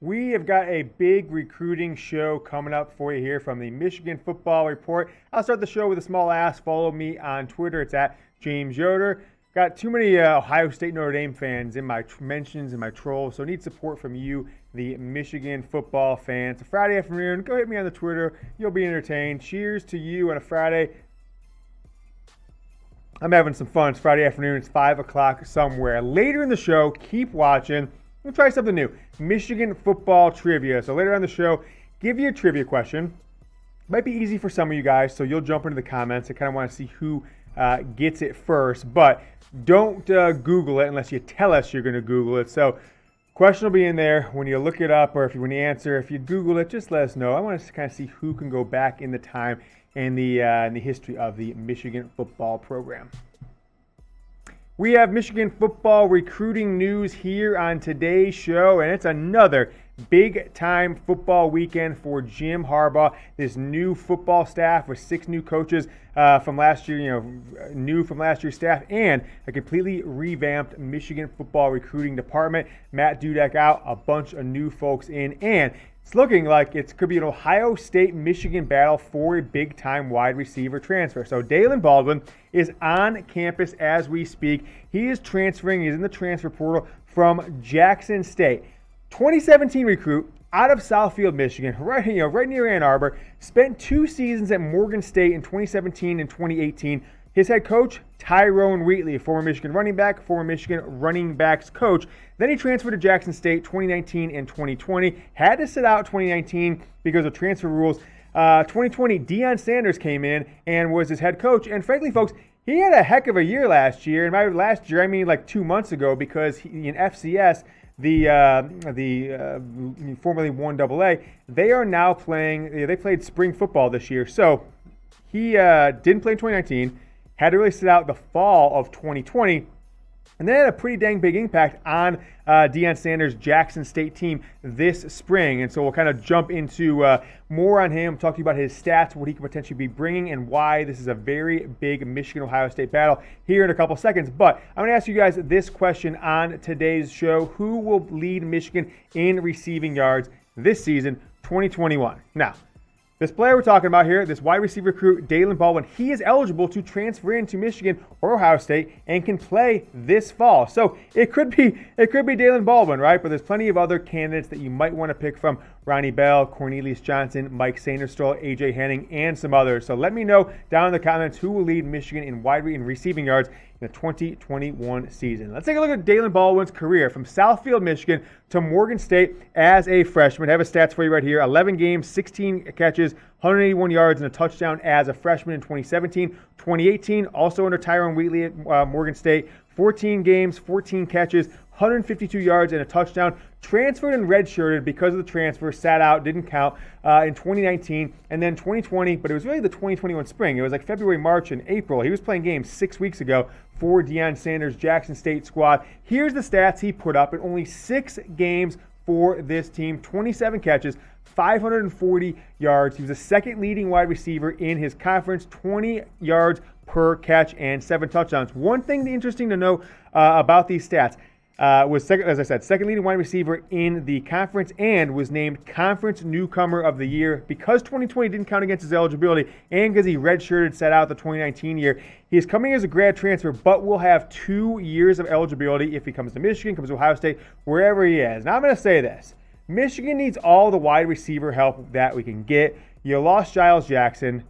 We have got a big recruiting show coming up for you here from the Michigan Football Report. I'll start the show with a small ask. Follow me on Twitter. It's at James Yoder. Got too many Ohio State Notre Dame fans in my mentions and my trolls, so need support from you, the Michigan football fans. It's a Friday afternoon. Go hit me on the Twitter. You'll be entertained. Cheers to you on a Friday. I'm having some fun. It's Friday afternoon. It's 5 o'clock somewhere. Later in the show, keep watching. We'll try something new. Michigan football trivia. So later on the show, give you a trivia question. Might be easy for some of you guys, so you'll jump into the comments. I kind of want to see who gets it first. But don't Google it unless you tell us you're going to Google it. So question will be in there when you look it up, or when you answer. If you Google it, just let us know. I want to kind of see who can go back in the time in the history of the Michigan football program. We have Michigan football recruiting news here on today's show, and it's another big-time football weekend for Jim Harbaugh. This new football staff with 6 new coaches from last year, new from last year's staff, and a completely revamped Michigan football recruiting department. Matt Dudek out, a bunch of new folks in, and it's looking like it could be an Ohio State-Michigan battle for a big-time wide receiver transfer. So Daylen Baldwin is on campus as we speak. He is transferring. He's in the transfer portal from Jackson State. 2017 recruit out of Southfield, Michigan, right near Ann Arbor. Spent 2 seasons at Morgan State in 2017 and 2018. His head coach, Tyrone Wheatley, former Michigan running back, former Michigan running backs coach. Then he transferred to Jackson State 2019 and 2020. Had to sit out 2019 because of transfer rules. 2020, Deion Sanders came in and was his head coach. And frankly, folks, he had a heck of a year last year. And by last year, I mean like 2 months ago, because in FCS, the formerly 1AA, they are now playing. They played spring football this year. So he didn't play in 2019. Had to really sit out the fall of 2020, and then had a pretty dang big impact on Deion Sanders' Jackson State team this spring. And so we'll kind of jump into more on him, talk to you about his stats, what he could potentially be bringing, and why this is a very big Michigan-Ohio State battle here in a couple seconds. But I'm going to ask you guys this question on today's show. Who will lead Michigan in receiving yards this season, 2021? Now, this player we're talking about here, this wide receiver recruit, Daylen Baldwin, he is eligible to transfer into Michigan or Ohio State and can play this fall. So it could be Daylen Baldwin, right? But there's plenty of other candidates that you might want to pick from: Ronnie Bell, Cornelius Johnson, Mike Sainristil, A.J. Henning, and some others. So let me know down in the comments who will lead Michigan in receiving yards in the 2021 season. Let's take a look at Daylen Baldwin's career from Southfield, Michigan to Morgan State as a freshman. I have his stats for you right here. 11 games, 16 catches, 181 yards, and a touchdown as a freshman in 2017. 2018, also under Tyrone Wheatley at Morgan State. 14 games, 14 catches, 152 yards, and a touchdown. Transferred and redshirted because of the transfer, sat out, didn't count in 2019, and then 2020, but it was really the 2021 spring. It was like February, March, and April. He was playing games 6 weeks ago for Deion Sanders' Jackson State squad. Here's the stats he put up in only 6 games for this team: 27 catches, 540 yards. He was the second leading wide receiver in his conference, 20 yards per catch and 7 touchdowns. One thing interesting to know about these stats, was, as I said, second leading wide receiver in the conference and was named Conference Newcomer of the Year because 2020 didn't count against his eligibility and because he redshirted, sat out the 2019 year. He is coming as a grad transfer, but will have 2 years of eligibility if he comes to Michigan, comes to Ohio State, wherever he is. Now I'm going to say this. Michigan needs all the wide receiver help that we can get. You lost Giles Jackson,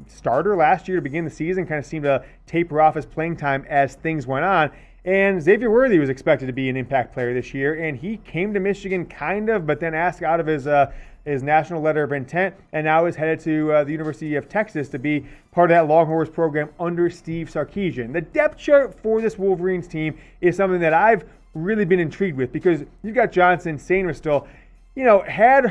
starter last year to begin the season, kind of seemed to taper off his playing time as things went on. And Xavier Worthy was expected to be an impact player this year, and he came to Michigan kind of, but then asked out of his national letter of intent, and now is headed to the University of Texas to be part of that Longhorns program under Steve Sarkisian. The depth chart for this Wolverines team is something that I've really been intrigued with because you've got Johnson, Sainristil. Had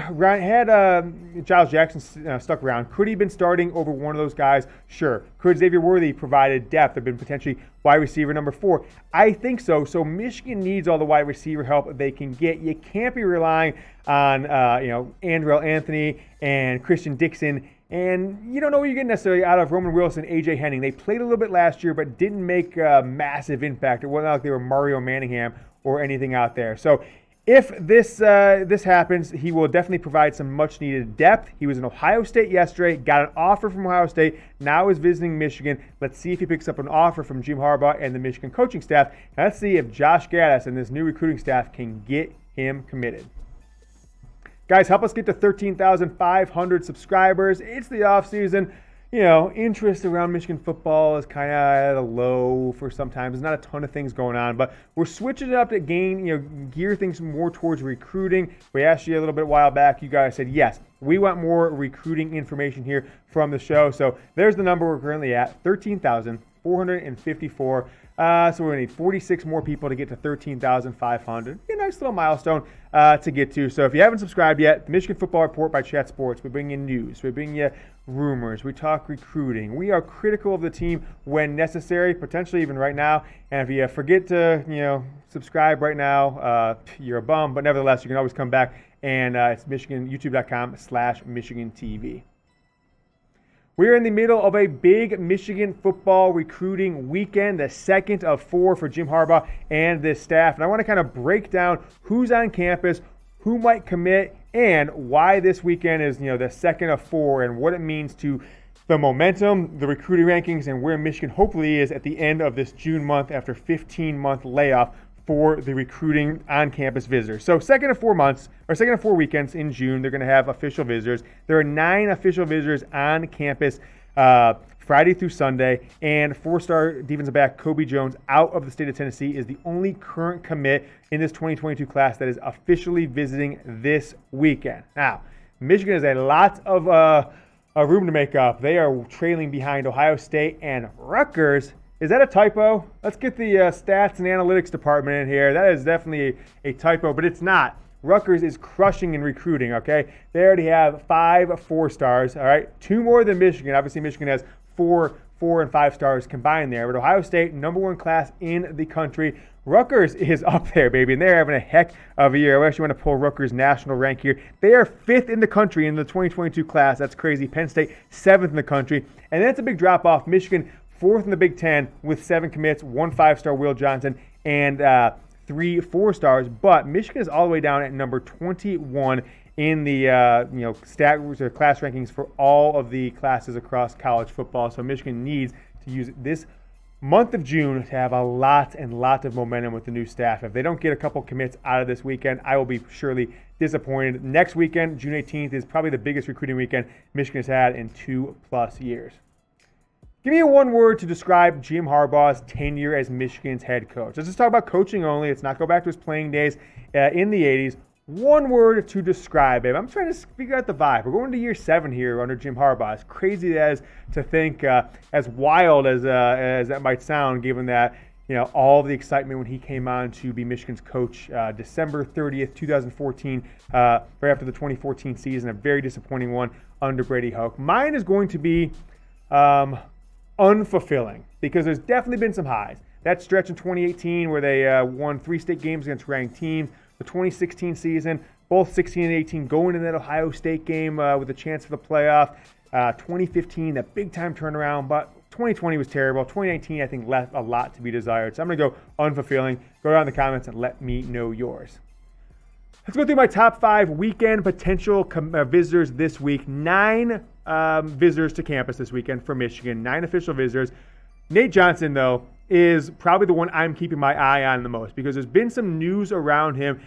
Giles Jackson stuck around, could he have been starting over one of those guys? Sure. Could Xavier Worthy provided depth, have been potentially wide receiver number 4? I think so. So Michigan needs all the wide receiver help they can get. You can't be relying on Andrell Anthony and Christian Dixon, and you don't know what you're getting necessarily out of Roman Wilson, A.J. Henning. They played a little bit last year, but didn't make a massive impact. It wasn't like they were Mario Manningham or anything out there. So If this happens, he will definitely provide some much-needed depth. He was in Ohio State yesterday, got an offer from Ohio State, now is visiting Michigan. Let's see if he picks up an offer from Jim Harbaugh and the Michigan coaching staff. And let's see if Josh Gattis and this new recruiting staff can get him committed. Guys, help us get to 13,500 subscribers. It's the offseason. Interest around Michigan football is kind of at a low for sometimes. There's not a ton of things going on, but we're switching it up to gear things more towards recruiting. We asked you a little bit a while back. You guys said, yes, we want more recruiting information here from the show. So there's the number we're currently at, 13,454. So we're going to need 46 more people to get to 13,500. A nice little milestone to get to. So if you haven't subscribed yet, the Michigan Football Report by Chat Sports. We bring you news. We bring you rumors. We talk recruiting. We are critical of the team when necessary, potentially even right now. And if you forget to, subscribe right now, you're a bum. But nevertheless, you can always come back, and it's youtube.com/Michigan TV. We're in the middle of a big Michigan football recruiting weekend, the second of 4 for Jim Harbaugh and this staff. And I want to kind of break down who's on campus, who might commit, and why this weekend is, the second of 4 and what it means to the momentum, the recruiting rankings, and where Michigan hopefully is at the end of this June month after 15-month layoff for the recruiting on-campus visitors. So second of 4 weekends in June, they're going to have official visitors. There are 9 official visitors on campus Friday through Sunday, and 4-star defensive back Kody Jones out of the state of Tennessee is the only current commit in this 2022 class that is officially visiting this weekend. Now, Michigan has a lot of room to make up. They are trailing behind Ohio State and Rutgers. Is that a typo? Let's get the stats and analytics department in here. That is definitely a typo, but it's not. Rutgers is crushing in recruiting, okay? They already have 5 4-stars, all right? 2 more than Michigan. Obviously, Michigan has 4 and 5 stars combined there. But Ohio State, number 1 class in the country. Rutgers is up there, baby, and they're having a heck of a year. I actually want to pull Rutgers' national rank here. They are 5th in the country in the 2022 class. That's crazy. Penn State, 7th in the country. And that's a big drop-off. Michigan, 4th in the Big Ten with 7 commits, 1 5-star Will Johnson, and 3 4-stars. But Michigan is all the way down at number 21 in the class rankings for all of the classes across college football. So Michigan needs to use this month of June to have a lot of momentum with the new staff. If they don't get a couple commits out of this weekend, I will be surely disappointed. Next weekend, June 18th, is probably the biggest recruiting weekend Michigan has had in 2+ years. Give me one word to describe Jim Harbaugh's tenure as Michigan's head coach. Let's just talk about coaching only. Let's not go back to his playing days in the 80s. One word to describe him. I'm trying to figure out the vibe. We're going to year 7 here under Jim Harbaugh. As crazy as to think, as wild as that might sound, given that all the excitement when he came on to be Michigan's coach December 30th, 2014, right after the 2014 season, a very disappointing one under Brady Hoke. Mine is going to be unfulfilling, because there's definitely been some highs. That stretch in 2018 where they won 3 state games against ranked teams, the 2016 season, both 16 and 18 going in that Ohio State game with a chance for the playoff. 2015, that big-time turnaround, but 2020 was terrible. 2019, I think, left a lot to be desired. So I'm going to go unfulfilling. Go down in the comments and let me know yours. Let's go through my top 5 weekend potential visitors this week. 9 visitors to campus this weekend for Michigan, 9 official visitors. Nate Johnson, though, is probably the one I'm keeping my eye on the most, because there's been some news around him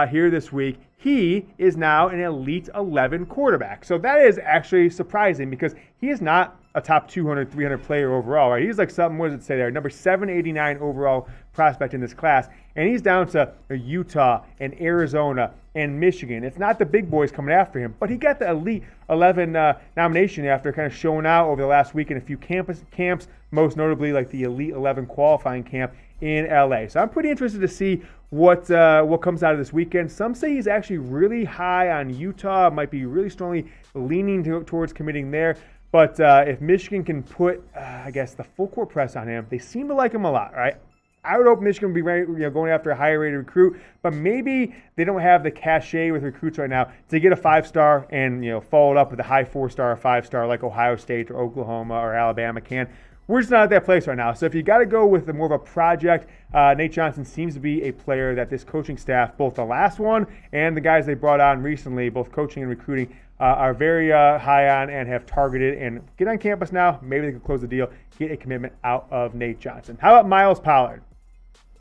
here this week. He is now an Elite 11 quarterback. So that is actually surprising, because he is not a top 200, 300 player overall, right? He's like something, what does it say there? Number 789 overall prospect in this class. And he's down to Utah and Arizona and Michigan. It's not the big boys coming after him, but he got the Elite 11 nomination after kind of showing out over the last week in a few camps, most notably like the Elite 11 qualifying camp in LA. So I'm pretty interested to see what comes out of this weekend. Some say he's actually really high on Utah, might be really strongly leaning towards committing there. But if Michigan can put, the full court press on him, they seem to like him a lot, right? I would hope Michigan would be ready, going after a higher rated recruit, but maybe they don't have the cachet with recruits right now to get a 5-star and follow it up with a high 4-star or 5-star like Ohio State or Oklahoma or Alabama can. we're just not at that place right now. So if you got to go with more of a project, Nate Johnson seems to be a player that this coaching staff, both the last one and the guys they brought on recently, both coaching and recruiting, are very high on and have targeted. And get on campus now, maybe they can close the deal, get a commitment out of Nate Johnson. How about Myles Pollard?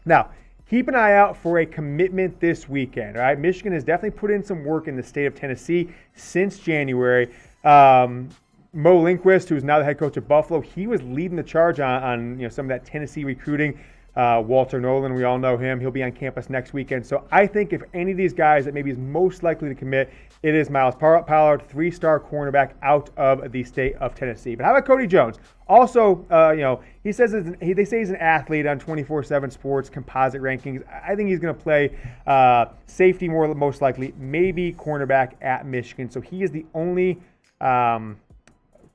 Now, keep an eye out for a commitment this weekend. All right, Michigan has definitely put in some work in the state of Tennessee since January. Mo Lindquist, who's now the head coach of Buffalo, he was leading the charge on some of that Tennessee recruiting. Walter Nolan, we all know him. He'll be on campus next weekend. So I think if any of these guys that maybe is most likely to commit, it is Myles Pollard, 3-star cornerback out of the state of Tennessee. But how about Kody Jones? Also, they say he's an athlete on 24/7 Sports composite rankings. I think he's going to play safety most likely, maybe cornerback at Michigan. So he is the only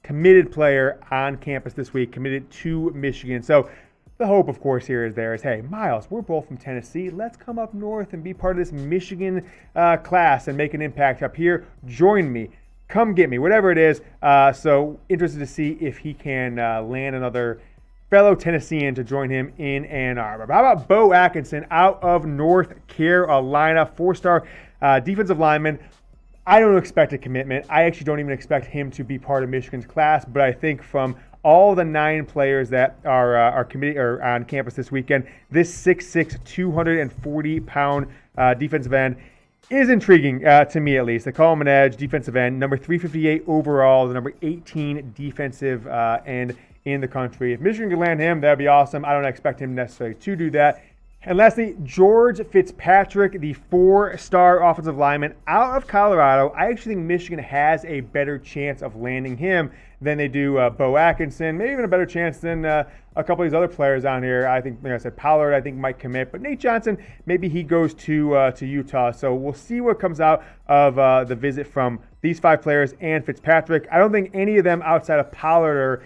committed player on campus this week, committed to Michigan. So the hope, of course, here is hey, Myles, we're both from Tennessee. Let's come up north and be part of this Michigan class and make an impact up here. Join me. Come get me, whatever it is. So interested to see if he can land another fellow Tennessean to join him in Ann Arbor. But how about Beau Atkinson out of North Carolina, 4-star defensive lineman? I don't expect a commitment. I actually don't even expect him to be part of Michigan's class, but I think from all the 9 players that are committed or on campus this weekend, this 6'6", 240-pound defensive end is intriguing to me at least. They call him an edge defensive end, number 358 overall, the number 18 defensive end in the country. If Michigan can land him, that'd be awesome. I don't expect him necessarily to do that. And lastly, George Fitzpatrick, the 4-star offensive lineman out of Colorado. I actually think Michigan has a better chance of landing him than they do Beau Atkinson, maybe even a better chance than a couple of these other players on here. I think, like I said, Pollard, I think, might commit. But Nate Johnson, maybe he goes to Utah. So we'll see what comes out of the visit from these 5 players and Fitzpatrick. I don't think any of them outside of Pollard are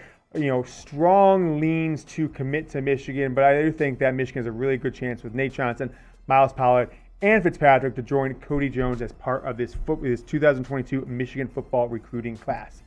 strong leans to commit to Michigan, but I do think that Michigan has a really good chance with Nate Johnson, Myles Pollard, and Fitzpatrick to join Kody Jones as part of this 2022 Michigan football recruiting class.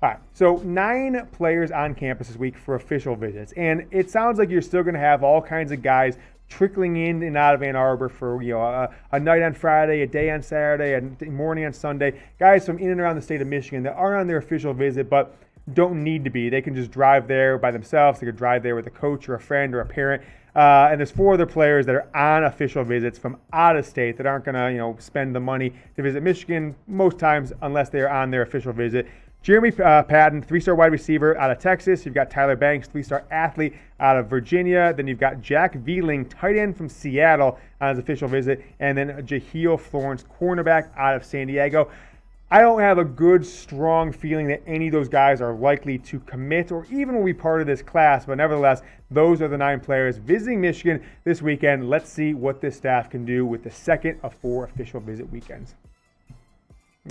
All right, so 9 players on campus this week for official visits, and it sounds like you're still going to have all kinds of guys trickling in and out of Ann Arbor for a night on Friday, a day on Saturday, a morning on Sunday. Guys from in and around the state of Michigan that aren't on their official visit, but don't need to be. They can just drive there by themselves. They could drive there with a coach or a friend or a parent. And there's 4 other players that are on official visits from out of state that aren't going to spend the money to visit Michigan most times unless they're on their official visit. Jeremy Patton, 3-star wide receiver out of Texas. You've got Tyler Banks, 3-star athlete out of Virginia. Then you've got Jack Velling, tight end from Seattle on his official visit. And then Jahlil Florence, cornerback out of San Diego. I don't have a good, strong feeling that any of those guys are likely to commit or even will be part of this class, but nevertheless, those are the 9 players visiting Michigan this weekend. Let's see what this staff can do with the second of 4 official visit weekends.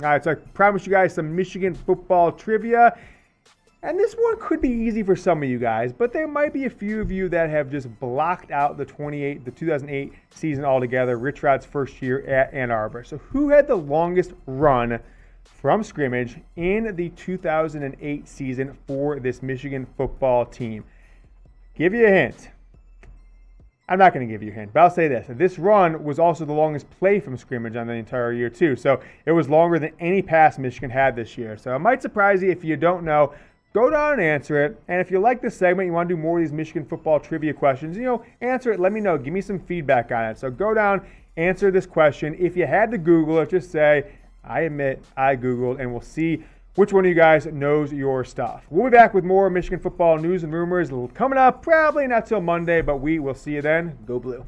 All right, so I promised you guys some Michigan football trivia, and this one could be easy for some of you guys, but there might be a few of you that have just blocked out the 2008 season altogether, Rich Rod's first year at Ann Arbor. So who had the longest run from scrimmage in the 2008 season for this Michigan football team? Give you a hint. I'm not going to give you a hint, but I'll say this. This run was also the longest play from scrimmage on the entire year, too. So it was longer than any pass Michigan had this year. So it might surprise you if you don't know. Go down and answer it. And if you like this segment, you want to do more of these Michigan football trivia questions, answer it. Let me know. Give me some feedback on it. So go down, answer this question. If you had to Google it, just say, I admit I Googled, and we'll see which one of you guys knows your stuff. We'll be back with more Michigan football news and rumors coming up, probably not till Monday, but we will see you then. Go Blue.